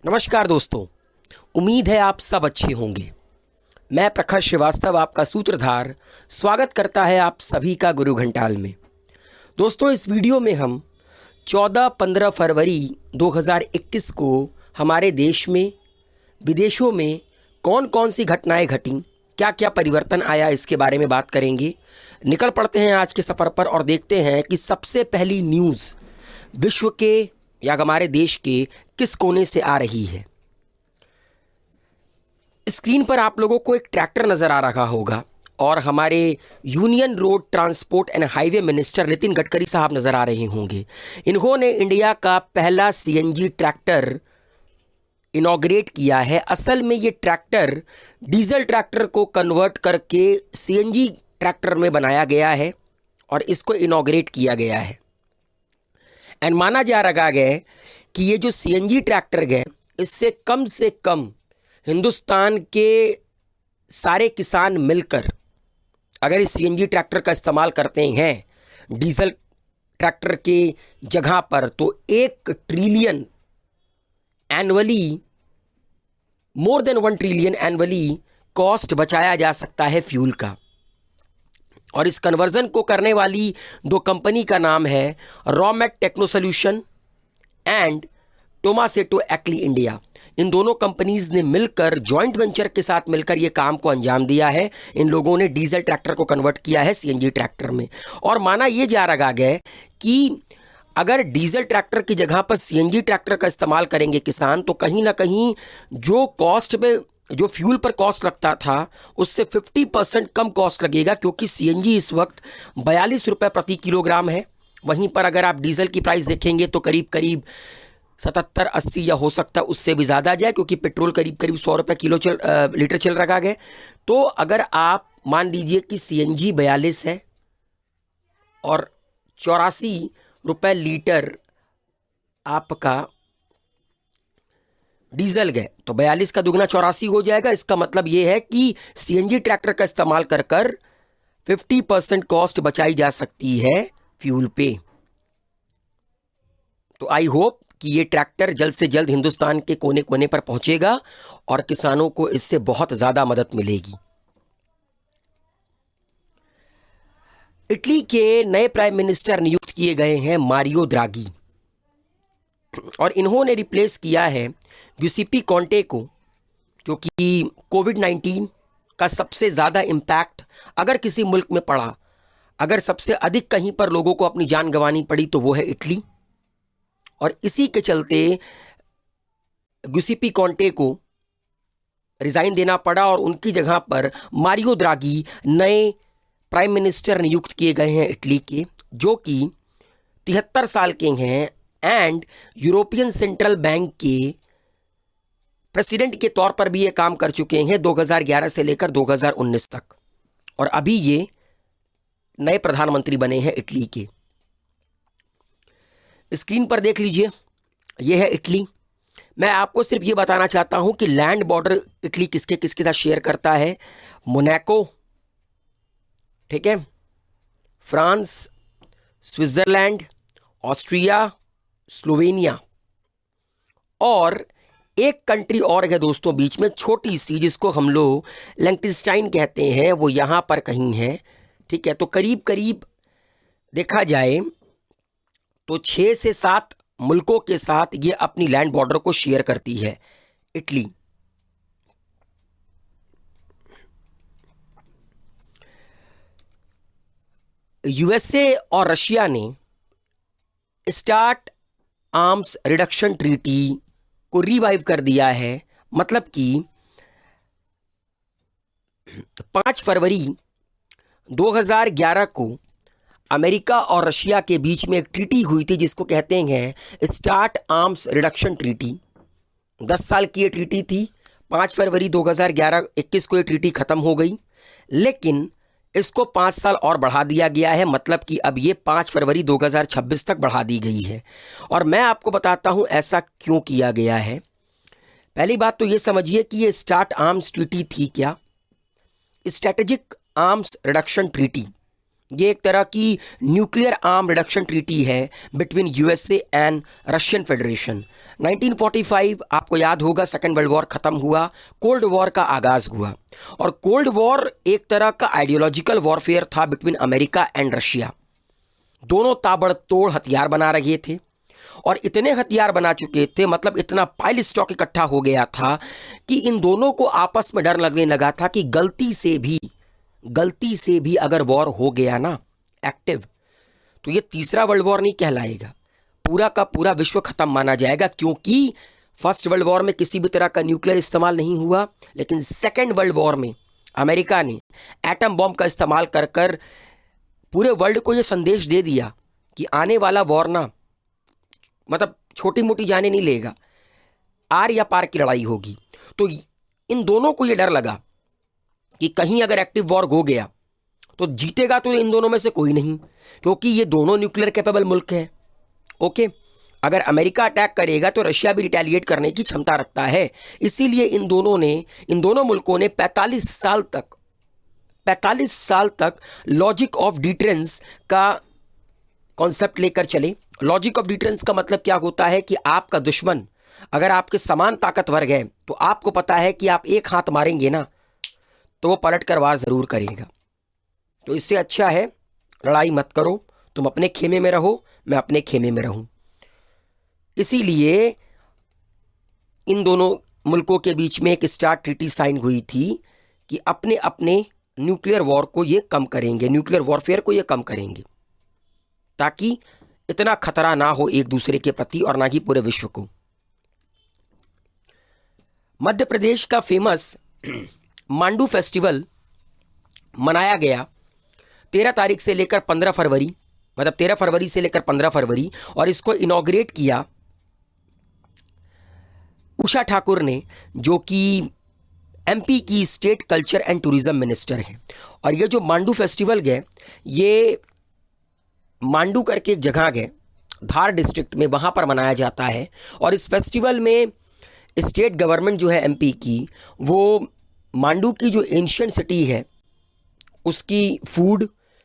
नमस्कार दोस्तों। उम्मीद है आप सब अच्छे होंगे। मैं प्रखर श्रीवास्तव आपका सूत्रधार स्वागत करता है आप सभी का गुरु घंटाल में। दोस्तों, इस वीडियो में हम 14-15 फरवरी 2021 को हमारे देश में, विदेशों में कौन कौन सी घटनाएं घटीं, क्या क्या परिवर्तन आया, इसके बारे में बात करेंगे। निकल पड़ते हैं आज के सफ़र पर और देखते हैं कि सबसे पहली न्यूज़ विश्व के या हमारे देश के किस कोने से आ रही है। स्क्रीन पर आप लोगों को एक ट्रैक्टर नज़र आ रहा होगा और हमारे union road transport and highway minister Nitin Gadkari साहब नज़र आ रहे होंगे। इन्होंने इंडिया का पहला सीएनजी ट्रैक्टर इनॉग्रेट किया है। असल में ये ट्रैक्टर डीजल ट्रैक्टर को कन्वर्ट करके सीएनजी ट्रैक्टर में बनाया गया है और इसको इनॉग्रेट किया गया है। एंड माना जा रहा है कि ये जो सीएनजी ट्रैक्टर है, इससे कम हिंदुस्तान के सारे किसान मिलकर अगर इस सीएनजी ट्रैक्टर का इस्तेमाल करते हैं डीजल ट्रैक्टर के जगह पर, तो 1 trillion annually, more than 1 trillion annually cost बचाया जा सकता है फ्यूल का। और इस कन्वर्जन को करने वाली 2 कंपनी का नाम है रॉमेट techno solution and Tomasetto एक्ली India. इन दोनों कंपनीज ने मिलकर जॉइंट वेंचर के साथ मिलकर ये काम को अंजाम दिया है। इन लोगों ने डीजल ट्रैक्टर को कन्वर्ट किया है सीएनजी ट्रैक्टर में। और माना ये जा रहा है कि अगर डीजल ट्रैक्टर की जगह पर सीएनजी ट्रैक्टर का इस्तेमाल करेंगे किसान, तो कहीं ना कहीं जो कॉस्ट में, जो फ्यूल पर कॉस्ट लगता था, उससे 50% कम कॉस्ट लगेगा, क्योंकि सीएनजी इस वक्त 42 रुपये प्रति किलोग्राम है। वहीं पर अगर आप डीजल की प्राइस देखेंगे तो करीब करीब 77-80 या हो सकता है उससे भी ज़्यादा जाए, क्योंकि पेट्रोल करीब करीब 100 रुपये लीटर चल रहा है। तो अगर आप मान लीजिए कि सीएनजी 42 है और 84 रुपये लीटर आपका डीजल गए, तो 42 का दुगना 84 हो जाएगा। इसका मतलब ये है कि सीएनजी ट्रैक्टर का इस्तेमाल कर 50% कॉस्ट बचाई जा सकती है फ्यूल पे। तो आई होप कि ये ट्रैक्टर जल्द से जल्द हिंदुस्तान के कोने कोने पर पहुंचेगा और किसानों को इससे बहुत ज़्यादा मदद मिलेगी। इटली के नए प्राइम मिनिस्टर नियुक्त किए गए हैं मारियो द्रागी, और इन्होंने रिप्लेस किया है ग्युसेप्पे कॉन्टे को, क्योंकि कोविड-19 का सबसे ज़्यादा इम्पैक्ट अगर किसी मुल्क में पड़ा, अगर सबसे अधिक कहीं पर लोगों को अपनी जान गंवानी पड़ी, तो वो है इटली। और इसी के चलते ग्युसेप्पे कॉन्टे को रिज़ाइन देना पड़ा और उनकी जगह पर मारियो द्रागी नए प्राइम मिनिस्टर नियुक्त किए गए हैं इटली के, जो कि 73 साल के हैं एंड यूरोपियन सेंट्रल बैंक के प्रेसिडेंट के तौर पर भी ये काम कर चुके हैं 2011 से लेकर 2019 तक, और अभी ये नए प्रधानमंत्री बने हैं इटली के। स्क्रीन पर देख लीजिए, ये है इटली। मैं आपको सिर्फ ये बताना चाहता हूं कि लैंड बॉर्डर इटली किसके किसके साथ शेयर करता है। मोनाको, ठीक है, फ्रांस, स्विट्जरलैंड, ऑस्ट्रिया, स्लोवेनिया, और एक कंट्री और है दोस्तों बीच में, छोटी सी, जिसको हम लोग लिechtenstein कहते हैं, वो यहाँ पर कहीं है। ठीक है, तो करीब करीब देखा जाए तो 6 से 7 मुल्कों के साथ ये अपनी लैंड बॉर्डर को शेयर करती है इटली। यूएसए और रशिया ने स्टार्ट आर्म्स रिडक्शन ट्रीटी को रिवाइव कर दिया है। मतलब कि 5 फरवरी 2011 को अमेरिका और रशिया के बीच में एक ट्रीटी हुई थी, जिसको कहते हैं स्टार्ट आर्म्स रिडक्शन ट्रीटी। 10 साल की ये ट्रीटी थी। 5 फरवरी 2021 को ये ट्रीटी ख़त्म हो गई, लेकिन इसको 5 साल और बढ़ा दिया गया है। मतलब कि अब ये 5 फरवरी 2026 तक बढ़ा दी गई है। और मैं आपको बताता हूँ ऐसा क्यों किया गया है। पहली बात तो ये समझिए कि ये स्टार्ट आर्म्स ट्रीटी थी क्या। स्ट्रेटेजिक आर्म्स रिडक्शन ट्रीटी ये एक तरह की न्यूक्लियर आर्म रिडक्शन ट्रीटी है between USA and Russian federation. 1945 आपको याद होगा, सेकेंड वर्ल्ड वॉर खत्म हुआ, कोल्ड वॉर का आगाज हुआ। और कोल्ड वॉर एक तरह का आइडियोलॉजिकल वॉरफेयर था बिटवीन अमेरिका एंड रशिया। दोनों ताबड़तोड़ हथियार बना रहे थे और इतने हथियार बना चुके थे, मतलब इतना पाइल स्टॉक इकट्ठा हो गया था कि इन दोनों को आपस में डर लगने लगा था कि गलती से भी अगर वॉर हो गया ना एक्टिव, तो ये तीसरा वर्ल्ड वॉर नहीं कहलाएगा, पूरा का पूरा विश्व खत्म माना जाएगा। क्योंकि फर्स्ट वर्ल्ड वॉर में किसी भी तरह का न्यूक्लियर इस्तेमाल नहीं हुआ, लेकिन सेकेंड वर्ल्ड वॉर में अमेरिका ने एटम बॉम्ब का इस्तेमाल कर कर पूरे वर्ल्ड को ये संदेश दे दिया कि आने वाला वॉर ना मतलब छोटी मोटी जाने नहीं लेगा, आर या पार की लड़ाई होगी। तो इन दोनों को ये डर लगा कि कहीं अगर एक्टिव वॉर हो गया तो जीतेगा तो इन दोनों में से कोई नहीं, क्योंकि ये दोनों न्यूक्लियर कैपेबल मुल्क हैं। ओके, अगर अमेरिका अटैक करेगा तो रशिया भी रिटेलिएट करने की क्षमता रखता है। इसीलिए इन दोनों मुल्कों ने 45 साल तक लॉजिक ऑफ डिटरेंस का कॉन्सेप्ट लेकर चले। लॉजिक ऑफ डिटरेंस का मतलब क्या होता है कि आपका दुश्मन अगर आपके समान ताकतवर है तो आपको पता है कि आप एक हाथ मारेंगे ना तो वो पलट कर वार जरूर करेगा। तो इससे अच्छा है लड़ाई मत करो, तुम अपने खेमे में रहो, मैं अपने खेमे में रहूं। इसीलिए इन दोनों मुल्कों के बीच में एक स्टार्ट ट्रीटी साइन हुई थी कि अपने अपने न्यूक्लियर वॉर को ये कम करेंगे, न्यूक्लियर वॉरफेयर को ये कम करेंगे, ताकि इतना खतरा ना हो एक दूसरे के प्रति और ना ही पूरे विश्व को। मध्य प्रदेश का फेमस मांडू फेस्टिवल मनाया गया 13 तारीख से लेकर 15 फरवरी, मतलब 13 फरवरी से लेकर 15 फरवरी, और इसको इनॉग्रेट किया उषा ठाकुर ने, जो कि एमपी की state culture and tourism minister है। और ये जो मांडू फेस्टिवल है, ये मांडू करके एक जगह है धार डिस्ट्रिक्ट में, वहाँ पर मनाया जाता है। और इस फेस्टिवल में स्टेट गवर्नमेंट जो है एमपी की, वो मांडू की जो एंशिएंट सिटी है उसकी food,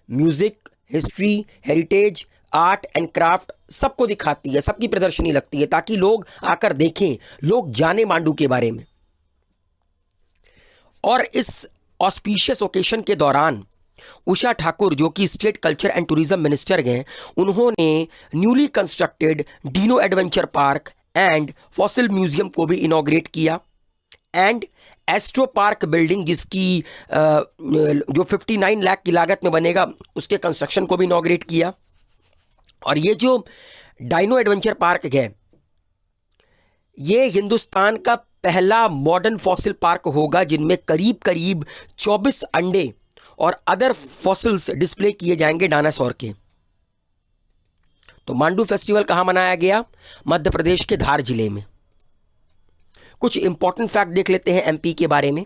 music, history, heritage, art and craft सबको दिखाती है, सबकी प्रदर्शनी लगती है, ताकि लोग आकर देखें, लोग जाने मांडू के बारे में। और इस ऑस्पिशियस ओकेशन के दौरान उषा ठाकुर, जो कि state culture and tourism minister हैं, उन्होंने newly constructed Dino adventure park and fossil museum को भी इनॉग्रेट किया, एंड एस्ट्रो पार्क बिल्डिंग, जिसकी जो 59 लाख की लागत में बनेगा, उसके कंस्ट्रक्शन को भी इनॉग्रेट किया। और ये जो डाइनो एडवेंचर पार्क है, ये हिंदुस्तान का पहला मॉडर्न फॉसिल पार्क होगा जिनमें करीब करीब 24 अंडे और अदर फॉसिल्स डिस्प्ले किए जाएंगे डायनासोर के। तो मांडू फेस्टिवल कहाँ मनाया गया? मध्य प्रदेश के धार जिले में। कुछ इंपॉर्टेंट फैक्ट देख लेते हैं एमपी के बारे में।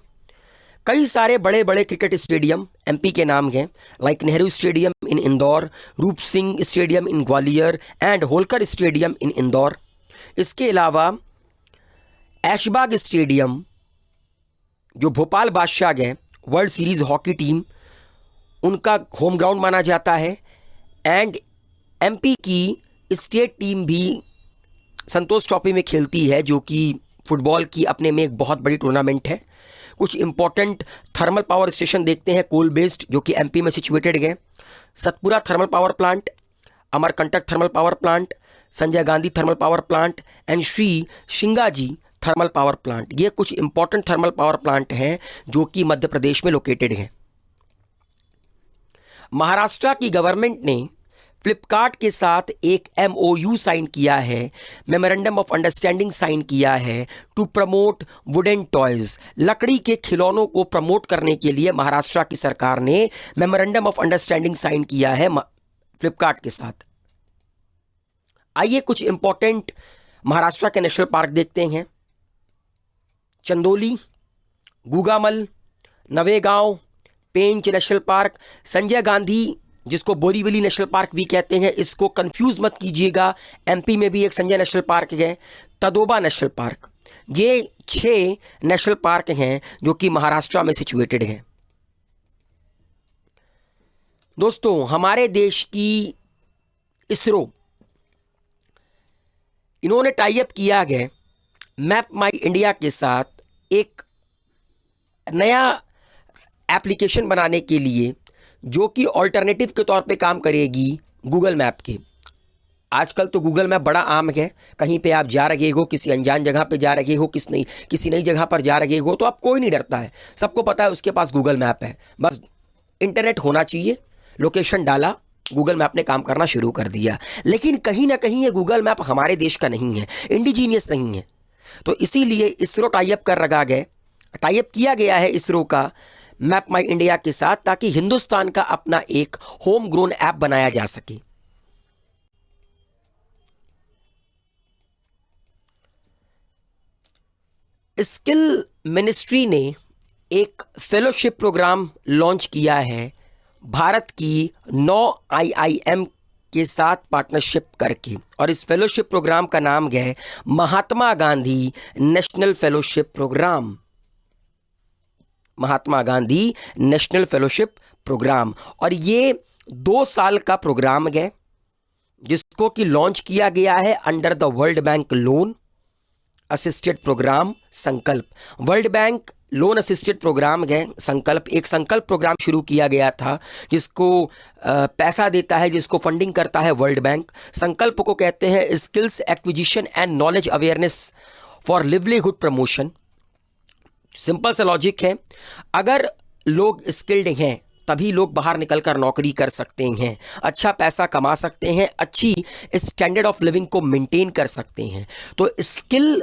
कई सारे बड़े बड़े क्रिकेट स्टेडियम एमपी के नाम हैं, like Nehru stadium in Indore, Roop Singh stadium in Gwalior and Holkar stadium in Indore. इसके अलावा ऐशबाग स्टेडियम, जो भोपाल बादशाह है वर्ल्ड सीरीज हॉकी टीम, उनका होम ग्राउंड माना जाता है। एंड एमपी की स्टेट टीम भी संतोष ट्रॉफी में खेलती है, जो कि फुटबॉल की अपने में एक बहुत बड़ी टूर्नामेंट है। कुछ इंपॉर्टेंट थर्मल पावर स्टेशन देखते हैं कोल बेस्ड, जो कि एमपी में सिचुएटेड है। Satpura thermal power plant, Amarkantak thermal power plant, Sanjay Gandhi thermal power plant and Shri Singaji thermal power plant. ये कुछ इंपॉर्टेंट थर्मल पावर प्लांट हैं जो कि मध्य प्रदेश में लोकेटेड हैं। महाराष्ट्र की गवर्नमेंट ने फ्लिपकार्ट के साथ एक MOU साइन किया है, मेमोरेंडम ऑफ अंडरस्टैंडिंग साइन किया है, टू प्रमोट वुडन टॉयज। लकड़ी के खिलौनों को प्रमोट करने के लिए महाराष्ट्र की सरकार ने मेमोरेंडम ऑफ अंडरस्टैंडिंग साइन किया है फ्लिपकार्ट के साथ। आइए कुछ इंपॉर्टेंट महाराष्ट्र के नेशनल पार्क देखते हैं। चंदोली, गुगामल, नवेगांव, पेंच नेशनल पार्क, संजय गांधी, जिसको बोरीवली नेशनल पार्क भी कहते हैं, इसको कंफ्यूज मत कीजिएगा, एमपी में भी एक संजय नेशनल पार्क है, तदोबा नेशनल पार्क। ये 6 नेशनल पार्क हैं जो कि महाराष्ट्र में सिचुएटेड हैं। दोस्तों, हमारे देश की इसरो, इन्होंने टाई अप किया है मैप माई इंडिया के साथ एक नया एप्लीकेशन बनाने के लिए, जो कि ऑल्टरनेटिव के तौर पे काम करेगी गूगल मैप के। आजकल तो गूगल मैप बड़ा आम है। कहीं पे आप जा रहे हो, किसी अनजान जगह पे जा रहे हो, किसी नई जगह पर जा रहे हो, तो आप कोई नहीं डरता है, सबको पता है उसके पास गूगल मैप है। बस इंटरनेट होना चाहिए, लोकेशन डाला, गूगल मैप ने काम करना शुरू कर दिया। लेकिन कहीं ना कहीं ये गूगल मैप हमारे देश का नहीं है, इंडिजीनियस नहीं है। तो इसीलिए इसरो टाई अप किया गया है इसरो का मैप माई इंडिया के साथ, ताकि हिंदुस्तान का अपना एक होम ग्रोन ऐप बनाया जा सके। स्किल मिनिस्ट्री ने एक फेलोशिप प्रोग्राम लॉन्च किया है भारत की 9 आईआईएम के साथ पार्टनरशिप करके, और इस फेलोशिप प्रोग्राम का नाम है Mahatma Gandhi national fellowship programme. Mahatma Gandhi national fellowship programme, और ये 2 साल का प्रोग्राम है, जिसको कि लॉन्च किया गया है under the world bank loan assisted programme Sankalp. World bank loan assisted programme है संकल्प, एक संकल्प प्रोग्राम शुरू किया गया था, जिसको पैसा देता है, जिसको फंडिंग करता है वर्ल्ड बैंक। संकल्प को कहते हैं skills acquisition and knowledge awareness for livelihood promotion. Simple सा लॉजिक है, अगर लोग स्किल्ड हैं तभी लोग बाहर निकलकर नौकरी कर सकते हैं, अच्छा पैसा कमा सकते हैं, अच्छी स्टैंडर्ड ऑफ लिविंग को मेंटेन कर सकते हैं। तो स्किल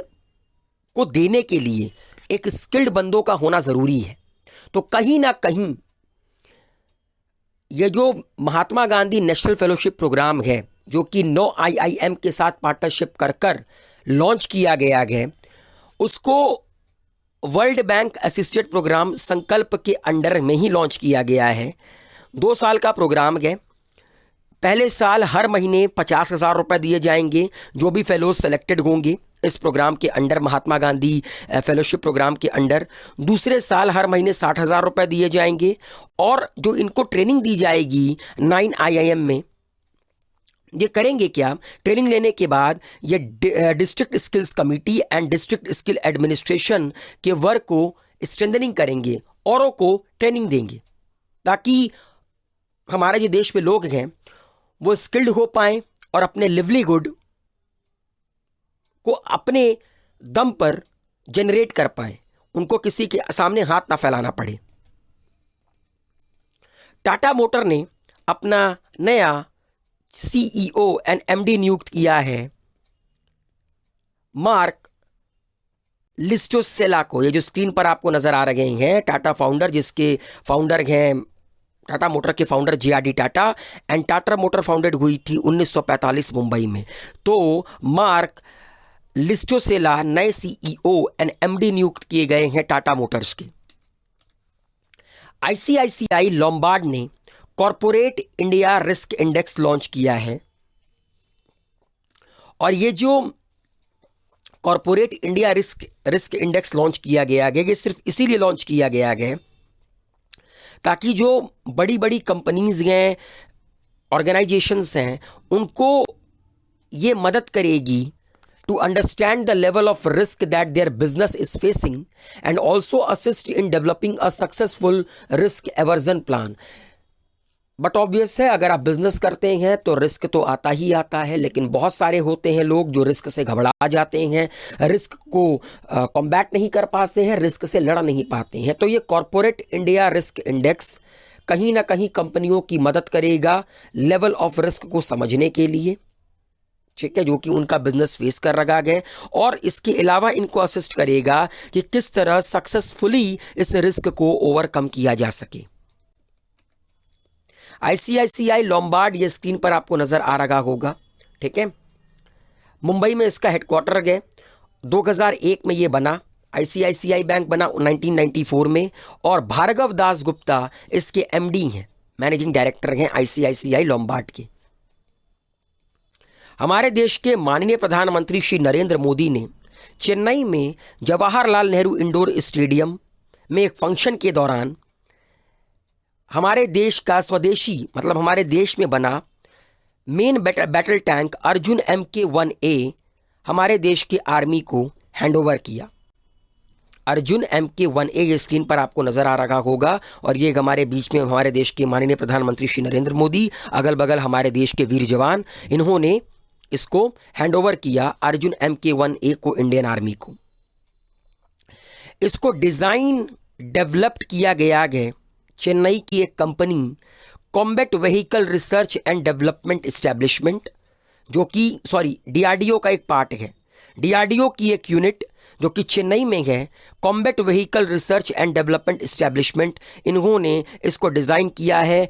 को देने के लिए एक स्किल्ड बंदों का होना ज़रूरी है। तो कहीं ना कहीं ये जो Mahatma Gandhi national fellowship programme है, जो कि 9 आईआईएम के साथ पार्टनरशिप कर लॉन्च किया गया है, उसको वर्ल्ड बैंक असिस्टेड प्रोग्राम संकल्प के अंडर में ही लॉन्च किया गया है। 2 साल का प्रोग्राम है। पहले साल हर महीने 50,000 रुपये दिए जाएंगे जो भी फेलोज सेलेक्टेड होंगे इस प्रोग्राम के under, Mahatma Gandhi fellowship programme के अंडर। दूसरे साल हर महीने 60,000 रुपये दिए जाएंगे, और जो इनको ट्रेनिंग दी जाएगी 9 आईआईएम में, ये करेंगे क्या, ट्रेनिंग लेने के बाद ये district skills committee and district skill administration के वर्क को स्ट्रेंथनिंग करेंगे, औरों को ट्रेनिंग देंगे, ताकि हमारे जो देश में लोग हैं वो स्किल्ड हो पाएं और अपने लिवलीहुड को अपने दम पर जनरेट कर पाएं, उनको किसी के सामने हाथ ना फैलाना पड़े। टाटा मोटर ने अपना नया सीईओ एंड एमडी नियुक्त किया है मार्क लिस्टोसेला को। ये जो स्क्रीन पर आपको नजर आ रहे हैं, टाटा फाउंडर, जिसके फाउंडर हैं टाटा मोटर के founder JRD Tata, and Tata motor founded हुई थी 1945 मुंबई में। तो मार्क लिस्टोसेला नए सीईओ एंड एमडी नियुक्त किए गए हैं टाटा मोटर्स के। आईसीआईसीआई लॉम्बार्ड ने corporate India risk index launch किया है, और ये जो corporate India risk index launch किया गया है, ये सिर्फ इसीलिए लॉन्च किया गया है ताकि जो बड़ी बड़ी कंपनीज हैं, ऑर्गेनाइजेशंस हैं, उनको ये मदद करेगी to understand the level of risk that their business is facing and also assist in developing a successful risk aversion plan। But obvious है, अगर आप बिजनेस करते हैं तो रिस्क तो आता ही आता है, लेकिन बहुत सारे होते हैं लोग जो रिस्क से घबरा जाते हैं, रिस्क को कॉम्बैट नहीं कर पाते हैं, रिस्क से लड़ नहीं पाते हैं। तो ये कॉरपोरेट इंडिया रिस्क इंडेक्स कहीं ना कहीं कंपनियों की मदद करेगा लेवल ऑफ रिस्क को समझने के लिए, ठीक है, जो कि उनका बिजनेस फेस कर रहा है, और इसके अलावा इनको असिस्ट करेगा कि किस तरह सक्सेसफुली इस रिस्क को ओवरकम किया जा सके। आईसीआईसीआई लॉम्बार्ड, ये स्क्रीन पर आपको नजर आ रहा होगा, ठीक है, मुंबई में इसका हेडक्वार्टर है। 2001 में ये बना, आईसीआईसीआई बैंक बना 1994 में, और भार्गव दास गुप्ता इसके एमडी हैं, मैनेजिंग डायरेक्टर हैं आईसीआईसीआई लॉम्बार्ड के। हमारे देश के माननीय प्रधानमंत्री श्री नरेंद्र मोदी ने चेन्नई में जवाहरलाल नेहरू इंडोर स्टेडियम में एक फंक्शन के दौरान हमारे देश का स्वदेशी मतलब हमारे देश में बना main battle tank Arjun MK-1A हमारे देश की आर्मी को हैंडओवर किया। अर्जुन MK-1A ये स्क्रीन पर आपको नजर आ रहा होगा और ये हमारे बीच में हमारे देश के माननीय प्रधानमंत्री श्री नरेंद्र मोदी, अगल बगल हमारे देश के वीर जवान, इन्होंने इसको हैंडओवर किया अर्जुन MK-1A को इंडियन आर्मी को। इसको डिजाइन डेवलप्ड किया गया है चेन्नई की एक company combat vehicle research and development establishment, जो कि DRDO का एक पार्ट है। DRDO की एक यूनिट जो कि चेन्नई में है, combat vehicle research and development establishment, इन्होंने इसको डिज़ाइन किया है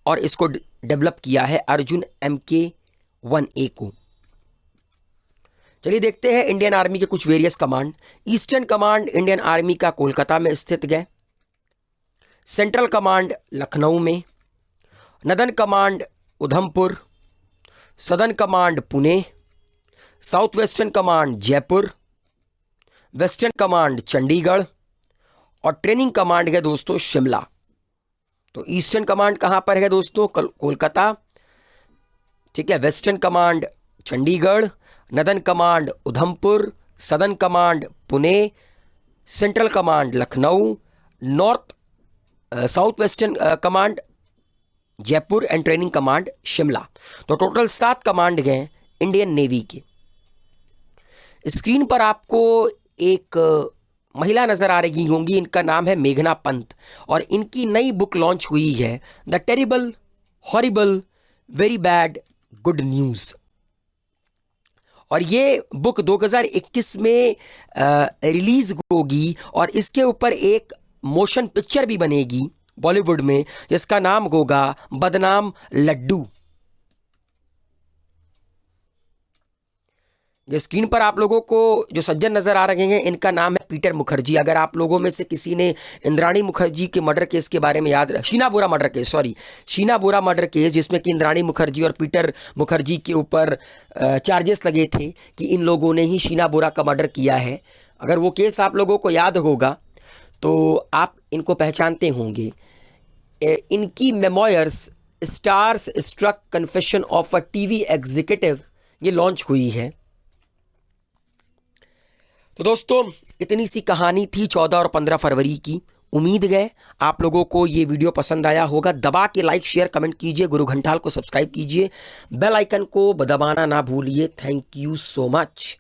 और इसको डेवलप किया है अर्जुन MK-1A को। चलिए देखते हैं इंडियन आर्मी के कुछ various command. Eastern command Indian army का कोलकाता में स्थित है, सेंट्रल कमांड लखनऊ में, northern command Udhampur, southern command Pune, south western command Jaipur, western command Chandigarh और ट्रेनिंग कमांड है दोस्तों शिमला। तो ईस्टर्न कमांड कहां पर है दोस्तों? कोलकाता, ठीक है। Western command Chandigarh, northern command Udhampur, southern command Pune, central command Lucknow, south western command Jaipur and training command Shimla. तो टोटल 7 कमांड हैं इंडियन नेवी के। स्क्रीन पर आपको एक महिला नजर आ रही होंगी, इनका नाम है मेघना पंत और इनकी नई बुक लॉन्च हुई है the terrible horrible very bad good news. और ये बुक 2021 में रिलीज होगी और इसके ऊपर एक मोशन पिक्चर भी बनेगी बॉलीवुड में, जिसका नाम होगा बदनाम लड्डू। ये स्क्रीन पर आप लोगों को जो सज्जन नजर आ रहे हैं, इनका नाम है पीटर मुखर्जी। अगर आप लोगों में से किसी ने इंद्राणी मुखर्जी के मर्डर केस के बारे में शीना बोरा मर्डर केस, जिसमें कि इंद्राणी मुखर्जी और पीटर मुखर्जी के ऊपर चार्जेस लगे थे कि इन लोगों ने ही शीना बोरा का मर्डर किया है, अगर वो केस आप लोगों को याद होगा तो आप इनको पहचानते होंगे। इनकी memoirs stars struck confession of a TV executive ये लॉन्च हुई है। तो दोस्तों इतनी सी कहानी थी 14 और 15 फरवरी की। उम्मीद है आप लोगों को ये वीडियो पसंद आया होगा। दबा के लाइक शेयर कमेंट कीजिए, गुरु घंटाल को सब्सक्राइब कीजिए, बेल आइकन को दबाना ना भूलिए। Thank you so much.